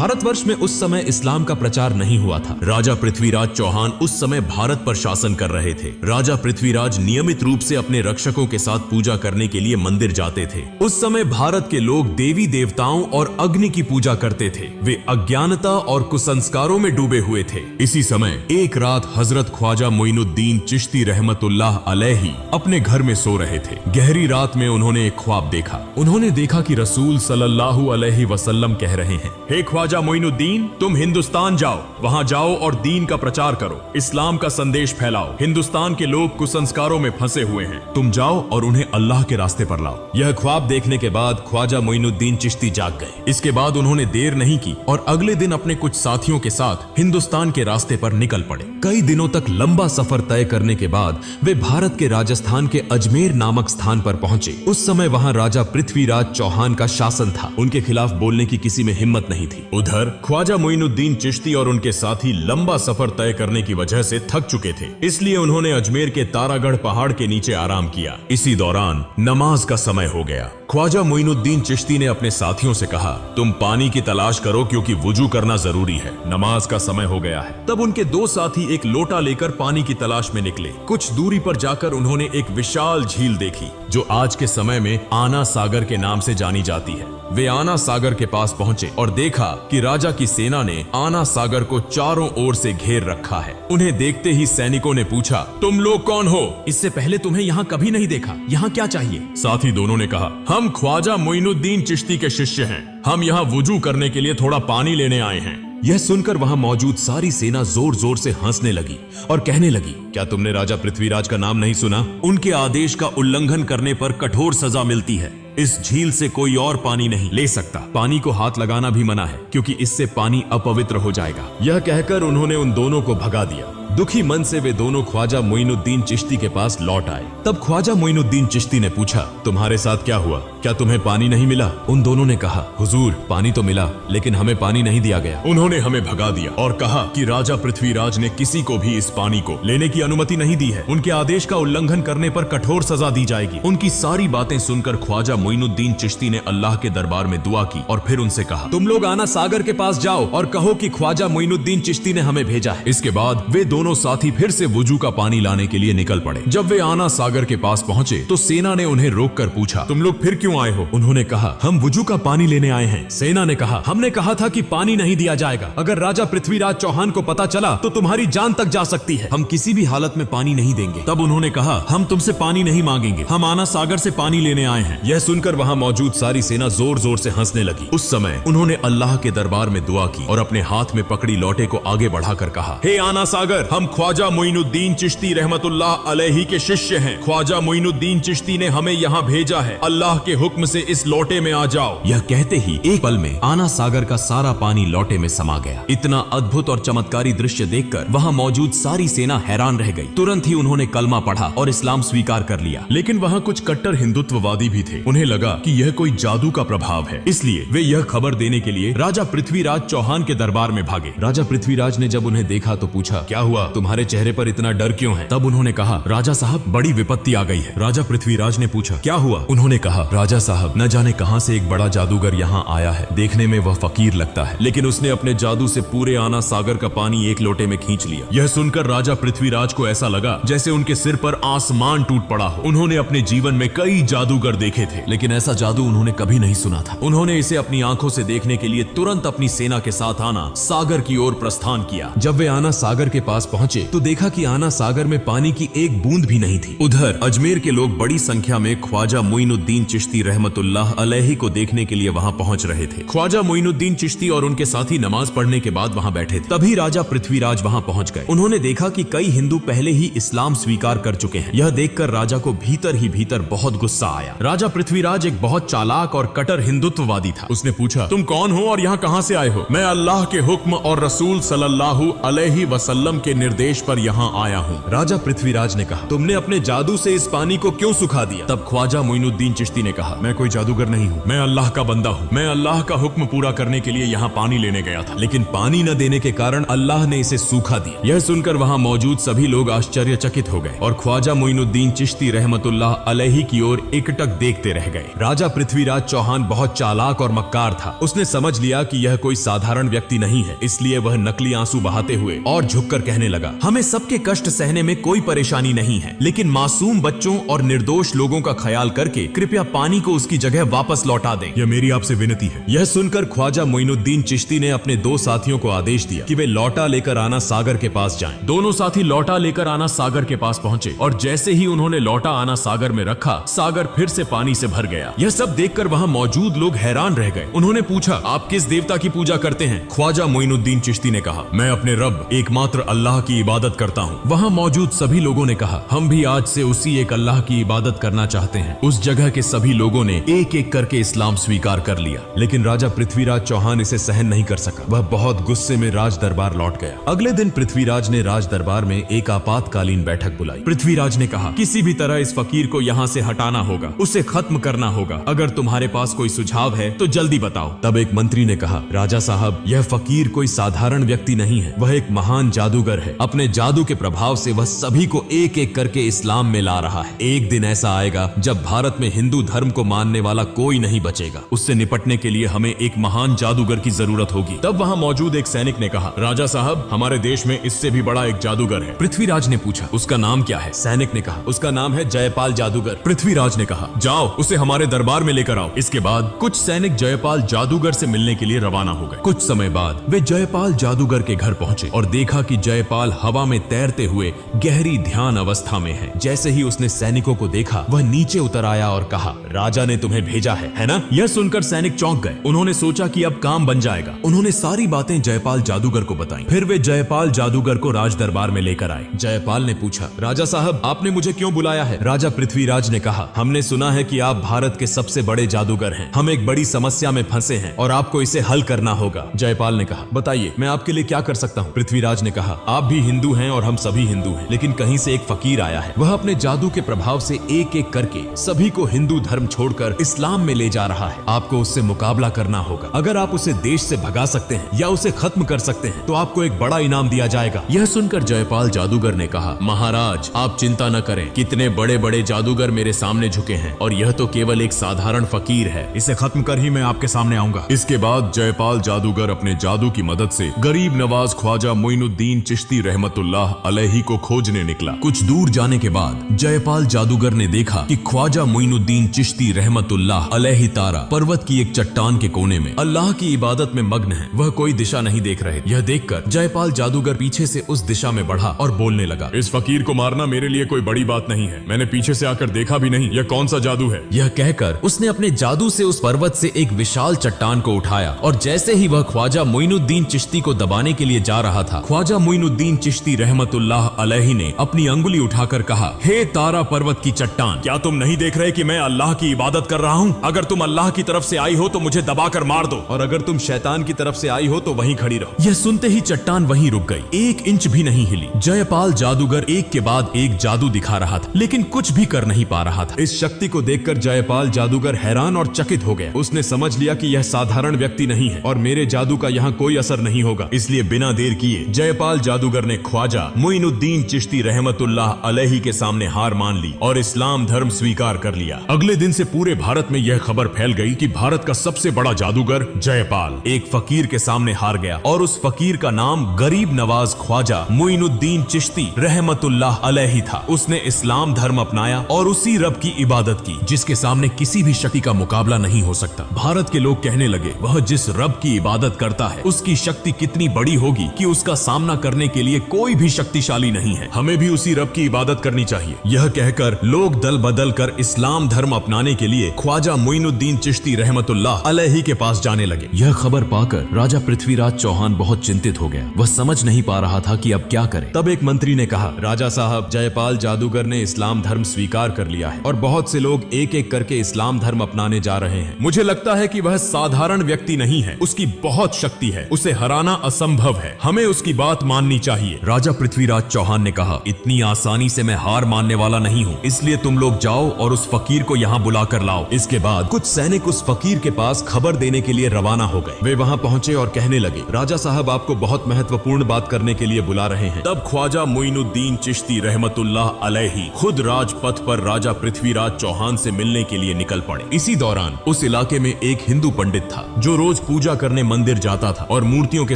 भारतवर्ष में उस समय इस्लाम का प्रचार नहीं हुआ था। राजा पृथ्वीराज चौहान उस समय भारत पर शासन कर रहे थे। राजा पृथ्वीराज नियमित रूप से अपने रक्षकों के साथ पूजा करने के लिए मंदिर जाते थे। उस समय भारत के लोग देवी देवताओं और अग्नि की पूजा करते थे। वे अज्ञानता और कुसंस्कारों में डूबे हुए थे। इसी समय एक रात हजरत ख्वाजा मोइनुद्दीन चिश्ती रहमतुल्लाह अलैहि अपने घर में सो रहे थे। गहरी रात में उन्होंने एक ख्वाब देखा। उन्होंने देखा कि रसूल सल्लल्लाहु अलैहि वसल्लम कह रहे हैं, हे ख्वाजा मोइनुद्दीन, तुम हिंदुस्तान जाओ, वहां जाओ और दीन का प्रचार करो, इस्लाम का संदेश फैलाओ। हिंदुस्तान के लोग कुसंस्कारों में फंसे हुए हैं, तुम जाओ और उन्हें अल्लाह के रास्ते पर लाओ। यह ख्वाब देखने के बाद ख्वाजा मोइनुद्दीन चिश्ती जाग गए। इसके बाद उन्होंने देर नहीं की और अगले दिन अपने कुछ साथियों के साथ हिंदुस्तान के रास्ते पर निकल पड़े। कई दिनों तक लंबा सफर तय करने के बाद वे भारत के राजस्थान के अजमेर नामक स्थान पर पहुंचे। उस समय वहां राजा पृथ्वीराज चौहान का शासन था। उनके खिलाफ बोलने की किसी में हिम्मत नहीं थी। उधर ख्वाजा मोइनुद्दीन चिश्ती और उनके साथी लंबा सफर तय करने की वजह से थक चुके थे, इसलिए उन्होंने अजमेर के तारागढ़ पहाड़ के नीचे आराम किया। इसी दौरान नमाज का समय हो गया। ख्वाजा मोइनुद्दीन चिश्ती ने अपने साथियों से कहा, तुम पानी की तलाश करो क्योंकि वुजू करना जरूरी है, नमाज का समय हो गया है। तब उनके दो साथी एक लोटा लेकर पानी की तलाश में निकले। कुछ दूरी पर जाकर उन्होंने एक विशाल झील देखी जो आज के समय में आना सागर के नाम से जानी जाती है। वे आना सागर के पास पहुंचे और देखा कि राजा की सेना ने आना सागर को चारों ओर से घेर रखा है। उन्हें देखते ही सैनिकों ने पूछा, तुम लोग कौन हो? इससे पहले तुम्हें यहाँ कभी नहीं देखा, यहाँ क्या चाहिए? साथी दोनों ने कहा, हम ख्वाजा मोइनुद्दीन चिश्ती के शिष्य हैं, हम यहाँ वुजू करने के लिए थोड़ा पानी लेने आए हैं। यह सुनकर वहां मौजूद सारी सेना जोर जोर से हंसने लगी और कहने लगी, क्या तुमने राजा पृथ्वीराज का नाम नहीं सुना? उनके आदेश का उल्लंघन करने पर कठोर सजा मिलती है। इस झील से कोई और पानी नहीं ले सकता। पानी को हाथ लगाना भी मना है क्योंकि इससे पानी अपवित्र हो जाएगा। यह कहकर उन्होंने उन दोनों को भगा दिया। दुखी मन से वे दोनों ख्वाजा मोइनुद्दीन चिश्ती के पास लौट आए। तब ख्वाजा मोइनुद्दीन चिश्ती ने पूछा, तुम्हारे साथ क्या हुआ? क्या तुम्हें पानी नहीं मिला? उन दोनों ने कहा, हुजूर, पानी तो मिला लेकिन हमें पानी नहीं दिया गया। उन्होंने हमें भगा दिया और कहा कि राजा पृथ्वीराज ने किसी को भी इस पानी को लेने की अनुमति नहीं दी है। उनके आदेश का उल्लंघन करने पर कठोर सजा दी जाएगी। उनकी सारी बातें सुनकर ख्वाजा मोइनुद्दीन चिश्ती ने अल्लाह के दरबार में दुआ की और फिर उनसे कहा, तुम लोग आना सागर के पास जाओ और कहो कि ख्वाजा मोइनुद्दीन चिश्ती ने हमें भेजा है। इसके बाद वे दोनों साथी फिर से वुजू का पानी लाने के लिए निकल पड़े। जब वे आना सागर के पास पहुंचे तो सेना ने उन्हें रोककर पूछा, तुम लोग फिर क्यों आए हो? उन्होंने कहा, हम वुजू का पानी लेने आए हैं। सेना ने कहा, हमने कहा था कि पानी नहीं दिया जाएगा। अगर राजा पृथ्वीराज चौहान को पता चला तो तुम्हारी जान तक जा सकती है। हम किसी भी हालत में पानी नहीं देंगे। तब उन्होंने कहा, हम तुमसे पानी नहीं मांगेंगे, हम आना सागर से पानी लेने आए हैं। यह सुनकर वहां मौजूद सारी सेना जोर जोर से हंसने लगी। उस समय उन्होंने अल्लाह के दरबार में दुआ की और अपने हाथ में पकड़ी लोटे को आगे बढ़ाकर कहा, हे आना सागर, हम ख्वाजा मोइनुद्दीन चिश्ती रहमतुल्लाह अलैहि के शिष्य हैं। ख्वाजा मोइनुद्दीन चिश्ती ने हमें यहाँ भेजा है। अल्लाह के हुक्म से इस लोटे में आ जाओ। यह कहते ही एक पल में आना सागर का सारा पानी लोटे में समा गया। इतना अद्भुत और चमत्कारी दृश्य देखकर वहाँ मौजूद सारी सेना हैरान रह गई। तुरंत ही उन्होंने कलमा पढ़ा और इस्लाम स्वीकार कर लिया। लेकिन वहाँ कुछ कट्टर हिंदुत्ववादी भी थे। उन्हें लगा कि यह कोई जादू का प्रभाव है, इसलिए वे यह खबर देने के लिए राजा पृथ्वीराज चौहान के दरबार में भागे। राजा पृथ्वीराज ने जब उन्हें देखा तो पूछा, क्या हुआ? तुम्हारे चेहरे पर इतना डर क्यों है? तब उन्होंने कहा, राजा साहब, बड़ी विपत्ति आ गई है। राजा पृथ्वीराज ने पूछा, क्या हुआ? उन्होंने कहा, राजा साहब, न जाने कहां से एक बड़ा जादूगर यहाँ आया है। देखने में वह फकीर लगता है, लेकिन उसने अपने जादू से पूरे आना सागर का पानी एक लोटे में खींच लिया। यह सुनकर राजा पृथ्वीराज को ऐसा लगा जैसे उनके सिर पर आसमान टूट पड़ा हो। उन्होंने अपने जीवन में कई जादूगर देखे थे, लेकिन ऐसा जादू उन्होंने कभी नहीं सुना था। उन्होंने इसे अपनी आंखों से देखने के लिए तुरंत अपनी सेना के साथ आना सागर की ओर प्रस्थान किया। जब वे आना सागर के पास पहुंचे तो देखा कि आना सागर में पानी की एक बूंद भी नहीं थी। उधर अजमेर के लोग बड़ी संख्या में ख्वाजा मोइनुद्दीन चिश्ती रहमतुल्लाह अलैहि को देखने के लिए वहां पहुंच रहे थे। ख्वाजा मोइनुद्दीन चिश्ती और उनके साथी नमाज पढ़ने के बाद वहां बैठे थे। तभी राजा पृथ्वीराज वहां पहुंच गए। उन्होंने देखा कि कई हिंदू पहले ही इस्लाम स्वीकार कर चुके हैं। यह देखकर राजा को भीतर ही भीतर बहुत गुस्सा आया। राजा पृथ्वीराज एक बहुत चालाक और कट्टर हिंदुत्ववादी था। उसने पूछा, तुम कौन हो और यहाँ कहाँ से आए हो? मैं अल्लाह के हुक्म और रसूल सल्लल्लाहु अलैहि वसल्लम के निर्देश पर यहाँ आया हूँ। राजा पृथ्वीराज ने कहा, तुमने अपने जादू से इस पानी को क्यों सुखा दिया? तब ख्वाजा मोइनुद्दीन चिश्ती ने कहा, कहा, मैं कोई जादूगर नहीं हूँ, मैं अल्लाह का बंदा हूँ। मैं अल्लाह का हुक्म पूरा करने के लिए यहाँ पानी लेने गया था, लेकिन पानी न देने के कारण अल्लाह ने इसे सूखा दिया। यह सुनकर वहाँ मौजूद सभी लोग आश्चर्यचकित हो गए और ख्वाजा मोइनुद्दीन चिश्ती रहमतुल्लाह अलैहि की ओर एकटक देखते रह गए। राजा पृथ्वीराज चौहान बहुत चालाक और मक्कार था। उसने समझ लिया कि यह कोई साधारण व्यक्ति नहीं है, इसलिए वह नकली आंसू बहाते हुए और झुककर कहने लगा, हमें सबके कष्ट सहने में कोई परेशानी नहीं है, लेकिन मासूम बच्चों और निर्दोष लोगों का ख्याल करके कृपया पानी को उसकी जगह वापस लौटा दें। यह मेरी आपसे विनती है। यह सुनकर ख्वाजा मोइनुद्दीन चिश्ती ने अपने दो साथियों को आदेश दिया कि वे लौटा लेकर आना सागर के पास जाएं। दोनों साथी लौटा लेकर आना सागर के पास पहुंचे और जैसे ही उन्होंने लौटा आना सागर में रखा, सागर फिर से पानी से भर गया। यह सब देखकर वहां मौजूद लोग हैरान रह गए। उन्होंने पूछा, आप किस देवता की पूजा करते हैं? ख्वाजा मोइनुद्दीन चिश्ती ने कहा, मैं अपने रब एकमात्र अल्लाह की इबादत करता हूँ। वहाँ मौजूद सभी लोगों ने कहा, हम भी आज से उसी एक अल्लाह की इबादत करना चाहते हैं। उस जगह के सभी लोगों ने एक एक करके इस्लाम स्वीकार कर लिया, लेकिन राजा पृथ्वीराज चौहान इसे सहन नहीं कर सका। वह बहुत गुस्से में राज दरबार लौट गया। अगले दिन पृथ्वीराज ने राज दरबार में एक आपातकालीन बैठक बुलाई। पृथ्वीराज ने कहा, किसी भी तरह इस फकीर को यहाँ से हटाना होगा, उसे खत्म करना होगा। अगर तुम्हारे पास कोई सुझाव है तो जल्दी बताओ। तब एक मंत्री ने कहा, राजा साहब, यह फकीर कोई साधारण व्यक्ति नहीं है, वह एक महान जादूगर है। अपने जादू के प्रभाव से वह सभी को एक एक करके इस्लाम में ला रहा है। एक दिन ऐसा आएगा जब भारत में हिंदू धर्म को मानने वाला कोई नहीं बचेगा। उससे निपटने के लिए हमें एक महान जादूगर की जरूरत होगी। तब वहाँ मौजूद एक सैनिक ने कहा, राजा साहब, हमारे देश में इससे भी बड़ा एक जादूगर है। पृथ्वीराज ने पूछा, उसका नाम क्या है? सैनिक ने कहा, उसका नाम है जयपाल जादूगर। पृथ्वीराज ने कहा, जाओ उसे हमारे दरबार में लेकर आओ। इसके बाद कुछ सैनिक जयपाल जादूगर से मिलने के लिए रवाना हो गए। कुछ समय बाद वे जयपाल जादूगर के घर पहुंचे और देखा कि जयपाल हवा में तैरते हुए गहरी ध्यान अवस्था में है। जैसे ही उसने सैनिकों को देखा, वह नीचे उतर आया और कहा, राजा ने तुम्हें भेजा है ना? यह सुनकर सैनिक चौंक गए। उन्होंने सोचा कि अब काम बन जाएगा। उन्होंने सारी बातें जयपाल जादूगर को बताई। फिर वे जयपाल जादूगर को राज दरबार में लेकर आए। जयपाल ने पूछा, राजा साहब, आपने मुझे क्यों बुलाया है? राजा पृथ्वीराज ने कहा, हमने सुना है कि आप भारत के सबसे बड़े जादूगर हैं। हम एक बड़ी समस्या में फंसे हैं और आपको इसे हल करना होगा। जयपाल ने कहा, बताइए, मैं आपके लिए क्या कर सकता हूँ? पृथ्वीराज ने कहा, आप भी हिंदू हैं और हम सभी हिंदू हैं, लेकिन कहीं से एक फकीर आया है। वह अपने जादू के प्रभाव से एक एक करके सभी को हिंदू धर्म छोड़कर इस्लाम में ले जा रहा है। आपको उससे मुकाबला करना होगा। अगर आप उसे देश से भगा सकते हैं या उसे खत्म कर सकते हैं तो आपको एक बड़ा इनाम दिया जाएगा। यह सुनकर जयपाल जादूगर ने कहा, महाराज, आप चिंता न करें। कितने बड़े बड़े जादूगर मेरे सामने झुके हैं और यह तो केवल एक साधारण फकीर है। इसे खत्म कर ही मैं आपके सामने आऊंगा। इसके बाद जयपाल जादूगर अपने जादू की मदद से गरीब नवाज ख्वाजा मोइनुद्दीन चिश्ती रहमतुल्लाह अलैहि को खोजने निकला। कुछ दूर जाने के बाद जयपाल जादूगर ने देखा कि ख्वाजा मोइनुद्दीन चिश्ती रहमतुल्लाह अलैहि तारा पर्वत की एक चट्टान के कोने में अल्लाह की इबादत में मग्न है। वह कोई दिशा नहीं देख रहे। यह देखकर जयपाल जादूगर पीछे से उस दिशा में बढ़ा और बोलने लगा, इस फकीर को मारना मेरे लिए कोई बड़ी बात नहीं है। मैंने पीछे से आकर देखा भी नहीं। यह कौन सा जादू है? यह कहकर उसने अपने जादू से उस पर्वत से एक विशाल चट्टान को उठाया और जैसे ही वह ख्वाजा मोइनुद्दीन चिश्ती को दबाने के लिए जा रहा था, ख्वाजा मोइनुद्दीन चिश्ती रहमतुल्लाह अलैहि ने अपनी अंगुली उठाकर कहा, हे तारा पर्वत की चट्टान, क्या तुम नहीं देख रहे कि मैं अल्लाह की इबादत कर रहा हूँ? अगर तुम अल्लाह की तरफ से आई हो तो मुझे दबाकर मार दो, और अगर तुम शैतान की तरफ से आई हो तो वहीं खड़ी रहो। यह सुनते ही चट्टान वहीं रुक गई, 1 इंच भी नहीं हिली। जयपाल जादूगर एक के बाद एक जादू दिखा रहा था, लेकिन कुछ भी कर नहीं पा रहा था। इस शक्ति को देखकर जयपाल जादूगर हैरान और चकित हो गया। उसने समझ लिया कि यह साधारण व्यक्ति नहीं है और मेरे जादू का यहाँ कोई असर नहीं होगा। इसलिए बिना देर किए जयपाल जादूगर ने ख्वाजा मोइनुद्दीन चिश्ती रहमतुल्लाह अलैहि के सामने हार मान ली और इस्लाम धर्म स्वीकार कर लिया। अगले दिन से पूरे भारत में यह खबर फैल गई कि भारत का सबसे बड़ा जादूगर जयपाल एक फकीर के सामने हार गया और उस फकीर का नाम गरीब नवाज ख्वाजा मोइनुद्दीन चिश्ती रहमतुल्लाह अलैहि था। उसने इस्लाम धर्म अपनाया और उसी रब की इबादत की जिसके सामने किसी भी शक्ति का मुकाबला नहीं हो सकता। भारत के लोग कहने लगे, वह जिस रब की इबादत करता है उसकी शक्ति कितनी बड़ी होगी कि उसका सामना करने के लिए कोई भी शक्तिशाली नहीं है। हमें भी उसी रब की इबादत करनी चाहिए। यह कहकर लोग दल बदल कर इस्लाम धर्म अपनाने के लिए ख्वाजा मोइनुद्दीन चिश्ती रहमतुल्लाह अलैहि के पास जाने लगे। यह खबर पाकर राजा पृथ्वीराज चौहान बहुत चिंतित हो गया। वह समझ नहीं पा रहा था कि अब क्या करे। तब एक मंत्री ने कहा, राजा साहब, जयपाल जादूगर ने इस्लाम धर्म स्वीकार कर लिया है और बहुत से लोग एक एक करके इस्लाम धर्म अपनाने जा रहे हैं। मुझे लगता है कि वह साधारण व्यक्ति नहीं है, उसकी बहुत शक्ति है, उसे हराना असंभव है। हमें उसकी बात माननी चाहिए। राजा पृथ्वीराज चौहान ने कहा, इतनी आसानी से मैं हार मानने वाला नहीं हूँ, इसलिए तुम लोग जाओ और उस फकीर को यहाँ बुला कर लाओ। इसके बाद कुछ सैनिक उस फकीर के पास खबर देने के लिए रवाना हो गए। वे वहाँ पहुँचे और कहने लगे, राजा साहब आपको बहुत महत्वपूर्ण बात करने के लिए बुला रहे हैं। तब ख्वाजा मोइनुद्दीन चिश्ती रहमतुल्लाह अलैहि खुद राजपथ पर राजा पृथ्वीराज चौहान से मिलने के लिए निकल पड़े। इसी दौरान उस इलाके में एक हिंदू पंडित था जो रोज पूजा करने मंदिर जाता था और मूर्तियों के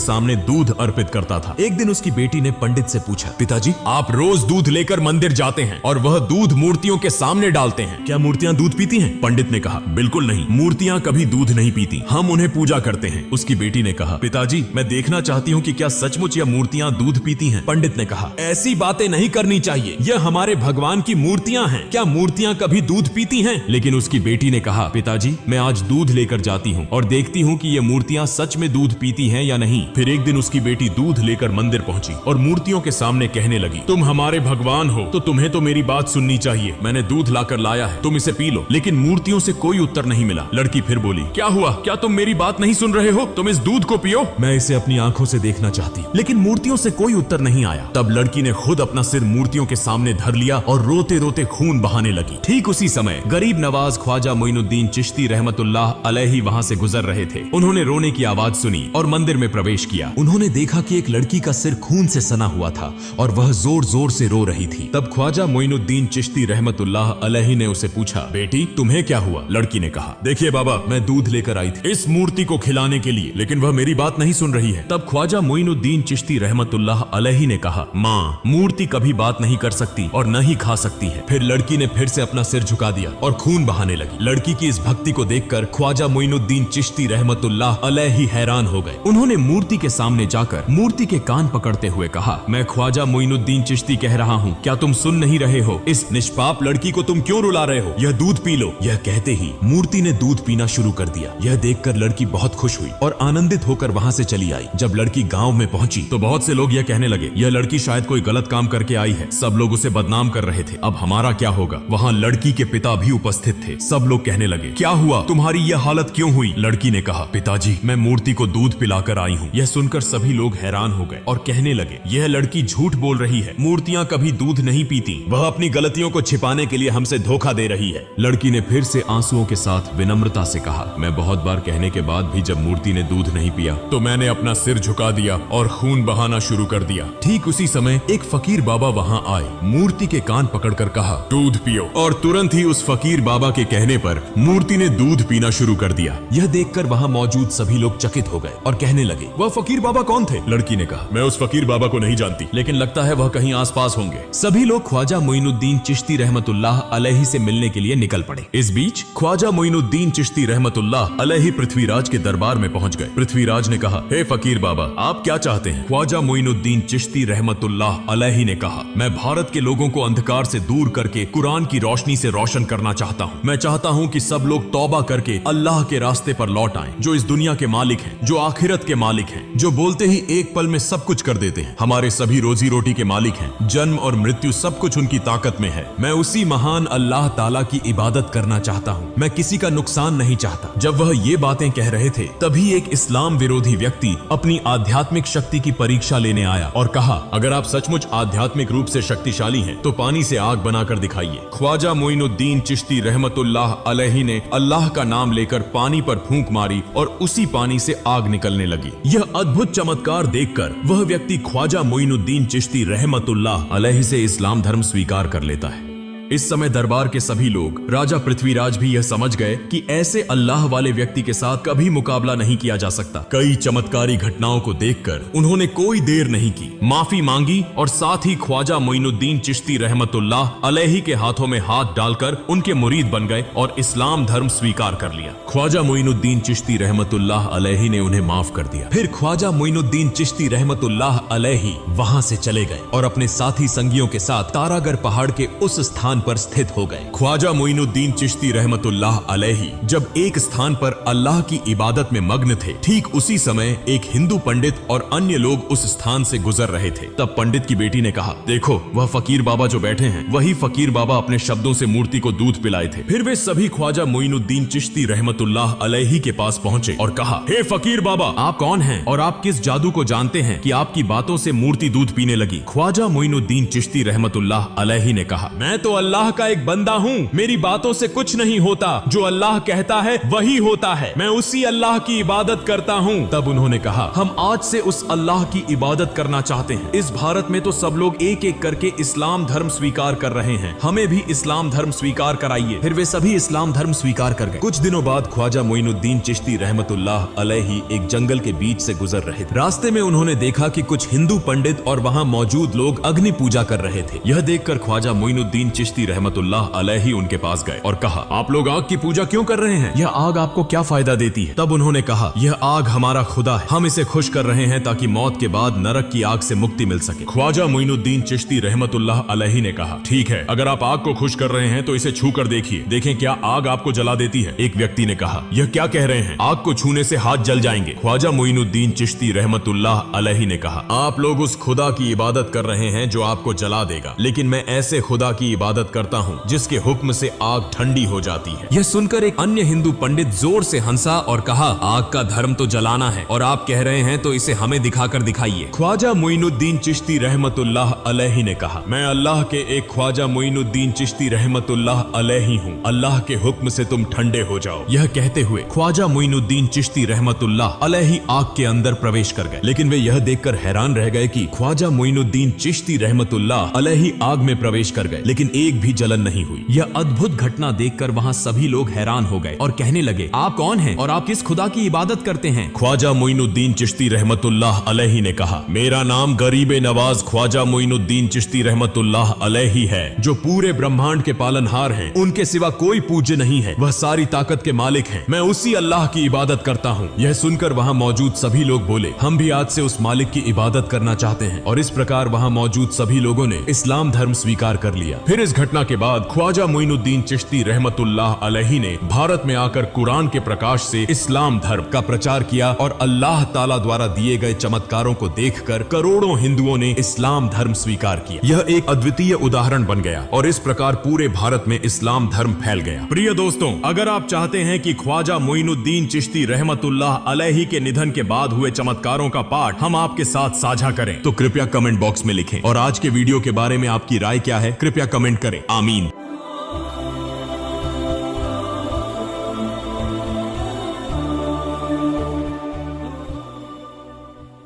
सामने दूध अर्पित करता था। एक दिन उसकी बेटी ने पंडित से पूछा, पिताजी आप रोज दूध लेकर मंदिर जाते हैं और वह दूध मूर्तियों के सामने डालते हैं, क्या मूर्तियां दूध पीती हैं? पंडित ने कहा, बिल्कुल नहीं, मूर्तियां कभी दूध नहीं पीती, हम उन्हें पूजा करते हैं। उसकी बेटी ने कहा, पिताजी मैं देखना चाहती हूँ कि क्या सचमुच यह मूर्तियां दूध पीती हैं। पंडित ने कहा, ऐसी बातें नहीं करनी चाहिए, यह हमारे भगवान की मूर्तियां हैं, क्या मूर्तियां कभी दूध पीती हैं? लेकिन उसकी बेटी ने कहा, पिताजी मैं आज दूध लेकर जाती हूँ और देखती हूँ कि ये मूर्तियां सच में दूध पीती हैं या नहीं। फिर एक दिन उसकी बेटी दूध लेकर मंदिर पहुंची और मूर्तियों के सामने कहने लगी, तुम हमारे भगवान हो तो तुम्हें तो मेरी बात सुननी चाहिए, मैंने दूध लाकर लाया है, तुम इसे पी लो। लेकिन मूर्तियों से कोई उत्तर नहीं मिला। लड़की फिर बोली, क्या हुआ, क्या तुम मेरी बात नहीं सुन रहे हो? तुम इस दूध को पियो, मैं इसे अपनी आंखों से देखना चाहती हूँ। लेकिन मूर्तियों से कोई उत्तर नहीं आया। तब लड़की ने खुद अपना सिर मूर्तियों के सामने धर लिया और रोते रोते खून बहाने लगी। ठीक उसी समय गरीब नवाज ख्वाजा मोइनुद्दीन चिश्ती रहमतुल्लाह अलैहि वहां से गुजर रहे थे। उन्होंने रोने की आवाज सुनी और मंदिर में प्रवेश किया। उन्होंने देखा कि एक लड़की का सिर खून से सना हुआ था और वह जोर जोर से रो रही थी। तब ख्वाजा मोइनुद्दीन चिश्ती रहमतुल्लाह अलैहि ने उसे पूछा, बेटी तुम्हें क्या हुआ? लड़की ने कहा, देखिए बाबा मैं दूध लेकर आई थी इस मूर्ति को खिलाने के लिए, लेकिन वह मेरी बात नहीं सुन रही है। तब ख्वाजा मोइनुद्दीन चिश्ती रहमतुल्लाह अलैहि ने कहा, माँ मूर्ति कभी बात नहीं कर सकती और न ही खा सकती है। फिर लड़की ने फिर से अपना सिर झुका दिया और खून बहाने लगी। लड़की की इस भक्ति को देखकर ख्वाजा मोइनुद्दीन चिश्ती रहमतुल्लाह अलैहि हैरान हो गए। उन्होंने मूर्ति के सामने जाकर मूर्ति के कान पकड़ते हुए कहा, मैं ख्वाजा मोइनुद्दीन चिश्ती कह रहा हूँ, क्या तुम सुन नहीं रहे हो? इस निष्पाप लड़की को तुम क्यों रुला रहे हो? यह दूध पी लो। यह कहते ही मूर्ति ने दूध पीना शुरू कर दिया। यह देखकर लड़की बहुत खुश हुई और आनंदित होकर वहाँ से चली आई। जब लड़की गाँव में पहुंची तो बहुत से लोग यह कहने लगे, यह लड़की शायद कोई गलत काम करके आई है। सब लोग उसे बदनाम कर रहे थे, अब हमारा क्या होगा? वहाँ लड़की के पिता भी उपस्थित थे। सब लोग कहने लगे, क्या हुआ, तुम्हारी यह हालत क्यों हुई? लड़की ने कहा, पिताजी मैं मूर्ति को दूध पिलाकर आई हूँ। यह सुनकर सभी लोग हैरान हो गए और कहने लगे, यह लड़की झूठ बोल रही है, मूर्तियां कभी दूध नहीं पीती, वह अपनी गलतियों को छिपाने के लिए हमसे धोखा दे रही है। लड़की ने फिर से आंसुओं के साथ विनम्रता से कहा, मैं बहुत बार कहने के बाद भी जब मूर्ति ने दूध नहीं पिया तो मैंने अपना सिर झुका दिया और खून बहाना शुरू कर दिया। ठीक उसी समय एक फकीर बाबा वहाँ आए, मूर्ति के कान पकड़कर कहा, दूध पियो। और तुरंत ही उस फकीर बाबा के कहने पर मूर्ति ने दूध पीना शुरू कर दिया। यह देखकर वहाँ मौजूद सभी लोग चकित हो गए और कहने लगे, वह फकीर बाबा कौन थे? लड़की ने कहा, मैं उस फकीर बाबा को नहीं जानती, लेकिन लगता है वह कहीं आसपास होंगे। सभी लोग ख्वाजा मोइनुद्दीन चिश्ती रहमतुल्लाह अलैहि से मिलने के लिए निकल पड़े। इस बीच ख्वाजा मोइनुद्दीन चिश्ती रहमतुल्लाह अलैहि पृथ्वीराज के दरबार में पहुंच गए। पृथ्वीराज ने कहा, हे फकीर बाबा आप क्या चाहते हैं? ख्वाजा मोइनुद्दीन चिश्ती रहमतुल्लाह अलैहि ने कहा, मैं भारत के लोगों को अंधकार से दूर करके कुरान की रोशनी से रोशन करना चाहता हूँ। मैं चाहता हूँ कि सब लोग तौबा करके अल्लाह के रास्ते पर लौट आएं, जो इस दुनिया के मालिक हैं, जो आखिरत के मालिक हैं, जो बोलते ही एक पल में सब कुछ कर देते हैं, हमारे सभी रोजी रोटी के मालिक हैं, जन्म और मृत्यु सब कुछ उनकी ताकत में है। मैं उसी महान अल्लाह ताला की इबादत करना चाहता हूँ, मैं किसी का नुकसान नहीं चाहता। जब वह ये बातें कह रहे थे तभी एक इस्लाम विरोधी व्यक्ति अपनी आध्यात्मिक शक्ति की परीक्षा लेने आया और कहा, अगर आप सचमुच आध्यात्मिक रूप से शक्तिशाली हैं तो पानी से आग बनाकर दिखाइए। ख्वाजा मोइनुद्दीन चिश्ती रहमतुल्लाह अलैहि ने अल्लाह का नाम लेकर पानी पर फूंक मारी और उसी पानी से आग निकलने लगी। यह अद्भुत चमत्कार देखकर वह व्यक्ति ख्वाजा मोइनुद्दीन चिश्ती रहमतुल्लाह अलैहि से इस्लाम धर्म स्वीकार कर लेता है। इस समय दरबार के सभी लोग, राजा पृथ्वीराज भी यह समझ गए कि ऐसे अल्लाह वाले व्यक्ति के साथ कभी मुकाबला नहीं किया जा सकता। कई चमत्कारी घटनाओं को देखकर उन्होंने कोई देर नहीं की, माफी मांगी और साथ ही ख्वाजा मोइनुद्दीन चिश्ती रहमतुल्लाह अलैहि के हाथों में हाथ डालकर उनके मुरीद बन गए और इस्लाम धर्म स्वीकार कर लिया। ख्वाजा मोइनुद्दीन चिश्ती रहमतुल्लाह अलैहि ने उन्हें माफ कर दिया। फिर ख्वाजा मोइनुद्दीन चिश्ती रहमतुल्लाह अलैहि वहां से चले गए और अपने साथी संगियों के साथ तारागढ़ पहाड़ के उस स्थान पर स्थित हो गए। ख्वाजा मोइनुद्दीन चिश्ती रहमतुल्लाह अलैहि जब एक स्थान पर अल्लाह की इबादत में मग्न थे, ठीक उसी समय एक हिंदू पंडित और अन्य लोग उस स्थान से गुजर रहे थे। तब पंडित की बेटी ने कहा, देखो वह फकीर बाबा जो बैठे हैं, वही फकीर बाबा अपने शब्दों से मूर्ति को दूध पिलाए थे। फिर वे सभी ख्वाजा मोइनुद्दीन चिश्ती रहमतुल्लाह अलैहि के पास पहुंचे और कहा, हे फकीर बाबा आप कौन हैं और आप किस जादू को जानते हैं कि आपकी बातों से मूर्ति दूध पीने लगी? ख्वाजा मोइनुद्दीन चिश्ती रहमतुल्लाह अलैहि ने कहा, मैं तो अल्लाह का एक बंदा हूँ, मेरी बातों से कुछ नहीं होता, जो अल्लाह कहता है वही होता है, मैं उसी अल्लाह की इबादत करता हूँ। तब उन्होंने कहा, हम आज से उस अल्लाह की इबादत करना चाहते हैं। इस भारत में तो सब लोग एक एक करके इस्लाम धर्म स्वीकार कर रहे हैं, हमें भी इस्लाम धर्म स्वीकार कराइए। फिर वे सभी इस्लाम धर्म स्वीकार कर गए। कुछ दिनों बाद ख्वाजा मोइनुद्दीन चिश्ती रहमतुल्लाह अलैहि एक जंगल के बीच से गुजर रहे थे। रास्ते में उन्होंने देखा कि कुछ हिंदू पंडित और वहाँ मौजूद लोग अग्नि पूजा कर रहे थे। यह देखकर ख्वाजा मोइनुद्दीन चिश्ती रहमतुल्लाह अलैहि उनके पास गए और कहा, आप लोग आग की पूजा क्यों कर रहे हैं? यह आग आपको क्या फायदा देती है? तब उन्होंने कहा, यह आग हमारा खुदा है, हम इसे खुश कर रहे हैं ताकि मौत के बाद नरक की आग से मुक्ति मिल सके। ख्वाजा मोइनुद्दीन चिश्ती रहमतुल्लाह अलैहि ने कहा, ठीक है, अगर आप आग को खुश कर रहे हैं तो इसे छू कर देखिए, देखें क्या आग आपको जला देती है। एक व्यक्ति ने कहा, यह क्या कह रहे हैं, आग को छूने से हाथ जल जाएंगे। ख्वाजा मोइनुद्दीन चिश्ती रहमतुल्लाह अलैहि ने कहा, आप लोग उस खुदा की इबादत कर रहे हैं जो आपको जला देगा, लेकिन मैं ऐसे खुदा की इबादत करता हूँ जिसके हुक्म से आग ठंडी हो जाती है। यह सुनकर एक अन्य हिंदू पंडित जोर से हंसा और कहा, आग का धर्म तो जलाना है और आप कह रहे हैं तो इसे हमें दिखाकर दिखाइए। ख्वाजा मोइनुद्दीन चिश्ती रहमतुल्लाह अलैहि ने कहा, मैं अल्लाह के एक ख्वाजा मोइनुद्दीन चिश्ती रहमतुल्लाह अलैहि हूँ, अल्लाह के हुक्म से तुम ठंडे हो जाओ। यह कहते हुए ख्वाजा मोइनुद्दीन चिश्ती रहमतुल्लाह अलैहि आग के अंदर प्रवेश कर गए, लेकिन वे यह देखकर हैरान रह गए कि ख्वाजा मोइनुद्दीन चिश्ती रहमतुल्लाह अलैहि आग में प्रवेश कर गए, लेकिन एक भी जलन नहीं हुई। यह अद्भुत घटना देखकर वहाँ सभी लोग हैरान हो गए और कहने लगे, आप कौन हैं और आप किस खुदा की इबादत करते हैं? ख्वाजा मोइनुद्दीन चिश्ती रहमतुल्लाह अलैहि ने कहा, मेरा नाम गरीबे नवाज ख्वाजा मोइनुद्दीन चिश्ती रहमतुल्लाह अलैहि है, जो पूरे ब्रह्मांड के पालनहार हैं, उनके सिवा कोई पूज्य नहीं है, वह सारी ताकत के मालिक हैं, मैं उसी अल्लाह की इबादत करता हूँ। यह सुनकर वहाँ मौजूद सभी लोग बोले, हम भी आज से उस मालिक की इबादत करना चाहते हैं, और इस प्रकार वहाँ मौजूद सभी लोगों ने इस्लाम धर्म स्वीकार कर लिया। फिर इस घटना के बाद ख्वाजा मोइनुद्दीन चिश्ती रहमतुल्लाह अलैहि ने भारत में आकर कुरान के प्रकाश से इस्लाम धर्म का प्रचार किया और अल्लाह ताला द्वारा दिए गए चमत्कारों को देखकर करोड़ों हिंदुओं ने इस्लाम धर्म स्वीकार किया। यह एक अद्वितीय उदाहरण बन गया और इस प्रकार पूरे भारत में इस्लाम धर्म फैल गया। प्रिय दोस्तों, अगर आप चाहते हैं कि ख्वाजा मोइनुद्दीन चिश्ती रहमतुल्लाह अलैहि के निधन के बाद हुए चमत्कारों का पाठ हम आपके साथ साझा करें तो कृपया कमेंट बॉक्स में लिखें, और आज के वीडियो के बारे में आपकी राय क्या है कृपया कमेंट करें। आमीन।